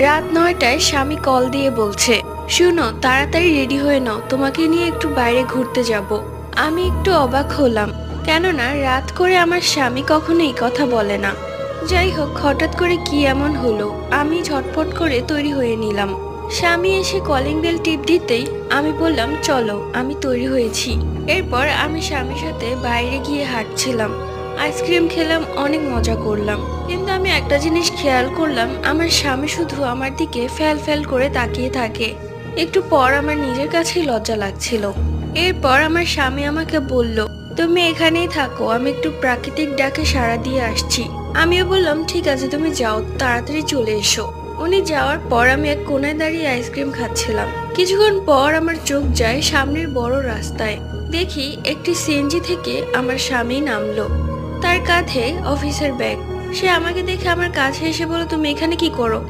রাত ৯টায় স্বামী কল দিয়ে বলছে, শুনো তাড়াতাড়ি রেডি হয়ে নাও, তোমাকে নিয়ে একটু বাইরে ঘুরতে যাব। আমি একটু অবাক হলাম, কেননা রাত করে আমার স্বামী কখনোই কথা বলে না। যাই হোক, হঠাৎ করে কি এমন হলো, আমি ঝটফট করে তৈরি হয়ে নিলাম। স্বামী এসে কলিং বেল টিপ দিতেই আমি বললাম, চলো আমি তৈরি হয়েছি। এরপর আমি স্বামীর সাথে বাইরে গিয়ে হাঁটছিলাম, আইসক্রিম খেলাম, অনেক মজা করলাম। কিন্তু আমি একটা জিনিস খেয়াল করলাম, আমার স্বামী শুধু আমার দিকে ফ্যাল ফ্যাল করে তাকিয়ে থাকে। একটু পর আমার নিজের কাছেই লজ্জা লাগছিল। এরপর আমার স্বামী আমাকে বলল, তুমি এখানেই থাকো, আমি একটু প্রাকৃতিক ডাকে সাড়া দিয়ে আসছি। আমিও বললাম, ঠিক আছে তুমি যাও, তাড়াতাড়ি চলে এসো। উনি যাওয়ার পর আমি এক কোণায় দাঁড়িয়ে আইসক্রিম খাচ্ছিলাম। কিছুক্ষণ পর আমার চোখ যায় সামনের বড় রাস্তায়। দেখি একটি সিএনজি থেকে আমার স্বামী নামলো, তার কাঁধে অফিসের ব্যাগ। সে আমাকে দেখে আমার কাছে এসে বলল, তুমি এখানে কি করো?